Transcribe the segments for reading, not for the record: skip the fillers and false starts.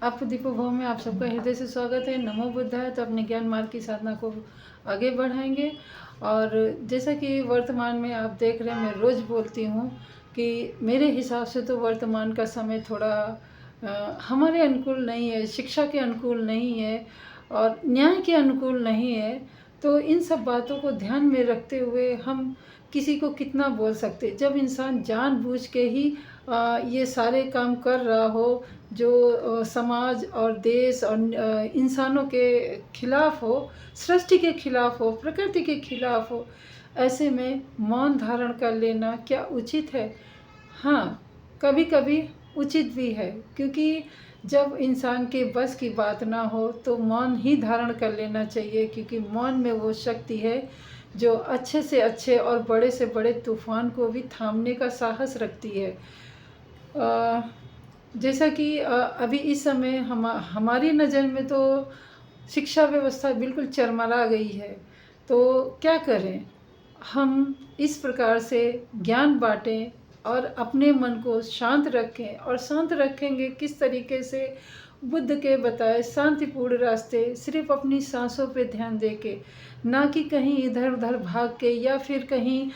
आपको दीपोभव में आप सबका हृदय से स्वागत है। नमो बुद्धाय। तो अपने ज्ञान मार्ग की साधना को आगे बढ़ाएंगे। और जैसा कि वर्तमान में आप देख रहे हैं, मैं रोज़ बोलती हूँ कि मेरे हिसाब से तो वर्तमान का समय थोड़ा हमारे अनुकूल नहीं है, शिक्षा के अनुकूल नहीं है और न्याय के अनुकूल नहीं है। तो इन सब बातों को ध्यान में रखते हुए हम किसी को कितना बोल सकते, जब इंसान जानबूझ के ही ये सारे काम कर रहा हो जो समाज और देश और इंसानों के खिलाफ हो, सृष्टि के खिलाफ हो, प्रकृति के खिलाफ हो, ऐसे में मौन धारण कर लेना क्या उचित है? हाँ, कभी कभी उचित भी है, क्योंकि जब इंसान के बस की बात ना हो तो मौन ही धारण कर लेना चाहिए, क्योंकि मौन में वो शक्ति है जो अच्छे से अच्छे और बड़े से बड़े तूफान को भी थामने का साहस रखती है। जैसा कि अभी इस समय हमारी नज़र में तो शिक्षा व्यवस्था बिल्कुल चरमरा गई है। तो क्या करें? हम इस प्रकार से ज्ञान बांटें और अपने मन को शांत रखें। और शांत रखेंगे किस तरीके से? बुद्ध के बताए शांतिपूर्ण रास्ते, सिर्फ अपनी सांसों पे ध्यान दे के, ना कि कहीं इधर उधर भाग के या फिर कहीं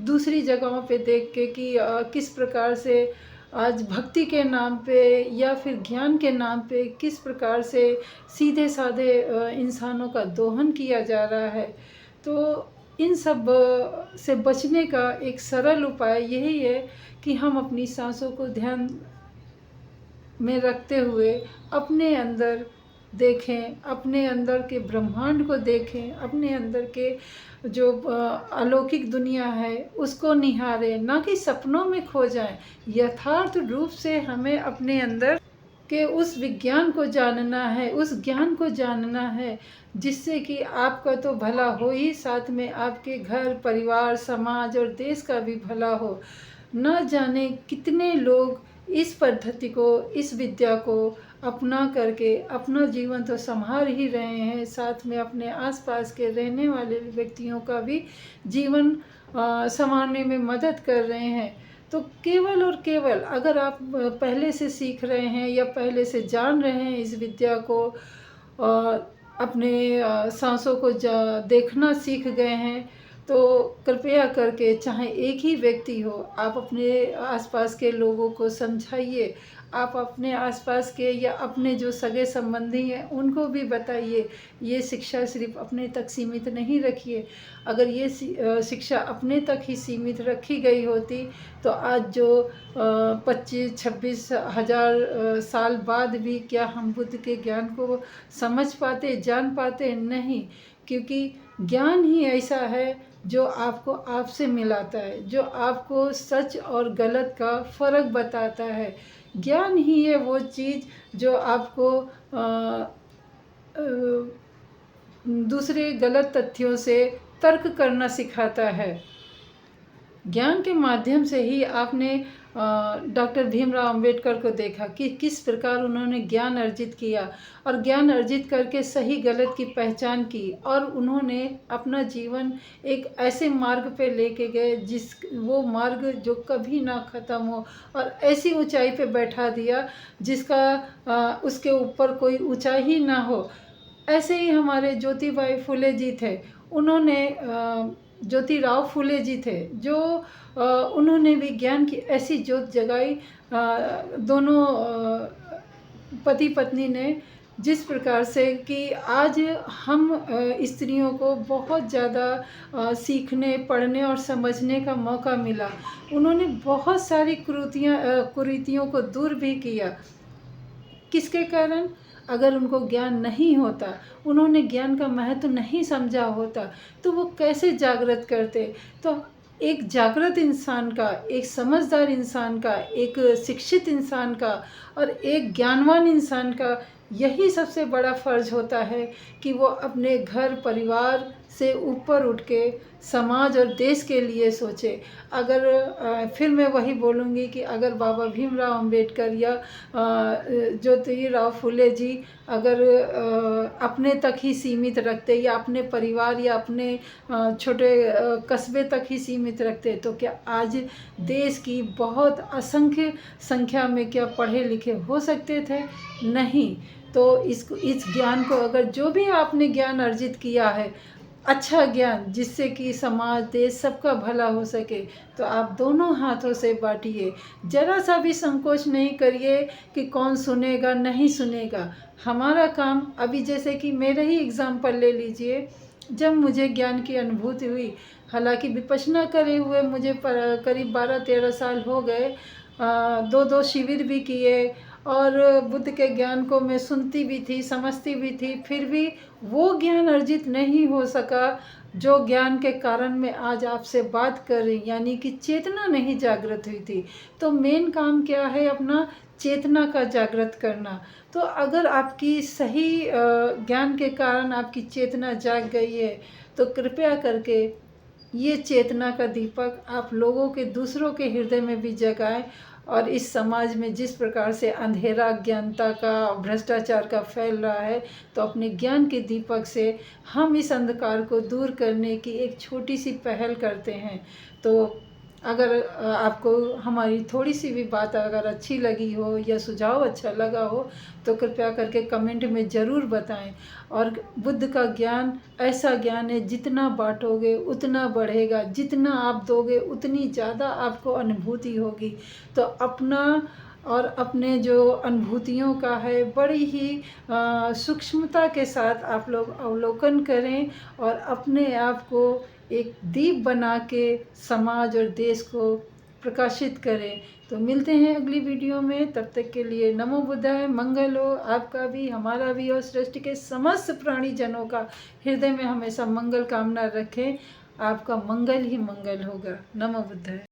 दूसरी जगहों पे देख के कि किस प्रकार से आज भक्ति के नाम पे या फिर ज्ञान के नाम पे किस प्रकार से सीधे साधे इंसानों का दोहन किया जा रहा है। तो इन सब से बचने का एक सरल उपाय यही है कि हम अपनी सांसों को ध्यान में रखते हुए अपने अंदर देखें, अपने अंदर के ब्रह्मांड को देखें, अपने अंदर के जो अलौकिक दुनिया है उसको निहारें, ना कि सपनों में खो जाएं। यथार्थ रूप से हमें अपने अंदर के उस विज्ञान को जानना है, उस ज्ञान को जानना है जिससे कि आपका तो भला हो ही, साथ में आपके घर परिवार समाज और देश का भी भला हो। न जाने कितने लोग इस पद्धति को, इस विद्या को अपना करके अपना जीवन तो संभाल ही रहे हैं, साथ में अपने आसपास के रहने वाले व्यक्तियों का भी जीवन संवारने में मदद कर रहे हैं। तो केवल और केवल अगर आप पहले से सीख रहे हैं या पहले से जान रहे हैं इस विद्या को, अपने सांसों को देखना सीख गए हैं, तो कृपया करके, चाहे एक ही व्यक्ति हो, आप अपने आसपास के लोगों को समझाइए। आप अपने आसपास के या अपने जो सगे संबंधी हैं उनको भी बताइए। ये शिक्षा सिर्फ अपने तक सीमित नहीं रखिए। अगर ये शिक्षा अपने तक ही सीमित रखी गई होती तो आज जो 25-26 हज़ार साल बाद भी क्या हम बुद्ध के ज्ञान को समझ पाते, जान पाते? नहीं, क्योंकि ज्ञान ही ऐसा है जो आपको आपसे मिलाता है, जो आपको सच और गलत का फ़र्क बताता है। ज्ञान ही है वो चीज़ जो आपको दूसरे गलत तथ्यों से तर्क करना सिखाता है। ज्ञान के माध्यम से ही आपने डॉक्टर भीमराव अंबेडकर को देखा कि किस प्रकार उन्होंने ज्ञान अर्जित किया और ज्ञान अर्जित करके सही गलत की पहचान की, और उन्होंने अपना जीवन एक ऐसे मार्ग पे लेके गए वो मार्ग जो कभी ना ख़त्म हो, और ऐसी ऊंचाई पे बैठा दिया जिसका उसके ऊपर कोई ऊंचाई ही ना हो। ऐसे ही हमारे ज्योतिबाई फुले जी थे। उन्होंने ज्योतिराव फुले जी थे जो उन्होंने भी ज्ञान की ऐसी ज्योत जगाई। दोनों पति पत्नी ने, जिस प्रकार से कि आज हम स्त्रियों को बहुत ज़्यादा सीखने, पढ़ने और समझने का मौका मिला। उन्होंने बहुत सारी कुरीतियों को दूर भी किया। किसके कारण? अगर उनको ज्ञान नहीं होता, उन्होंने ज्ञान का महत्व नहीं समझा होता, तो वो कैसे जागृत करते? तो एक जागृत इंसान का, एक समझदार इंसान का, एक शिक्षित इंसान का और एक ज्ञानवान इंसान का यही सबसे बड़ा फ़र्ज होता है कि वो अपने घर परिवार से ऊपर उठ के समाज और देश के लिए सोचे। अगर फिर मैं वही बोलूँगी कि अगर बाबा भीमराव अंबेडकर या ज्योतिराव फुले जी अगर अपने तक ही सीमित रखते या अपने परिवार या अपने छोटे कस्बे तक ही सीमित रखते, तो क्या आज देश की बहुत असंख्य संख्या में क्या पढ़े लिखे लिखे हो सकते थे? नहीं। तो इस ज्ञान को, अगर जो भी आपने ज्ञान अर्जित किया है, अच्छा ज्ञान जिससे कि समाज, देश सबका भला हो सके, तो आप दोनों हाथों से बाँटिए। ज़रा सा भी संकोच नहीं करिए कि कौन सुनेगा, नहीं सुनेगा। हमारा काम, अभी जैसे कि मेरा ही एग्ज़ाम्पल ले लीजिए, जब मुझे ज्ञान की अनुभूति हुई, हालाँकि विपश्यना करे हुए मुझे करीब 12-13 साल हो गए। 2-2 शिविर भी किए और बुद्ध के ज्ञान को मैं सुनती भी थी, समझती भी थी, फिर भी वो ज्ञान अर्जित नहीं हो सका जो ज्ञान के कारण मैं आज आपसे बात कर रही, यानी कि चेतना नहीं जागृत हुई थी। तो मेन काम क्या है? अपना चेतना का जागृत करना। तो अगर आपकी सही ज्ञान के कारण आपकी चेतना जाग गई है, तो कृपया करके ये चेतना का दीपक आप लोगों के, दूसरों के हृदय में भी जगाएं। और इस समाज में जिस प्रकार से अंधेरा, अज्ञानता का, भ्रष्टाचार का फैल रहा है, तो अपने ज्ञान के दीपक से हम इस अंधकार को दूर करने की एक छोटी सी पहल करते हैं। तो अगर आपको हमारी थोड़ी सी भी बात अगर अच्छी लगी हो या सुझाव अच्छा लगा हो, तो कृपया करके कमेंट में ज़रूर बताएं। और बुद्ध का ज्ञान ऐसा ज्ञान है, जितना बांटोगे उतना बढ़ेगा, जितना आप दोगे उतनी ज़्यादा आपको अनुभूति होगी। तो अपना और अपने जो अनुभूतियों का है, बड़ी ही सूक्ष्मता के साथ आप लोग अवलोकन करें और अपने आप को एक दीप बना के समाज और देश को प्रकाशित करें। तो मिलते हैं अगली वीडियो में, तब तक के लिए नमो बुद्धाय। मंगल हो आपका भी, हमारा भी और सृष्टि के समस्त प्राणी जनों का। हृदय में हमेशा मंगल कामना रखें, आपका मंगल ही मंगल होगा। नमो बुद्धाय।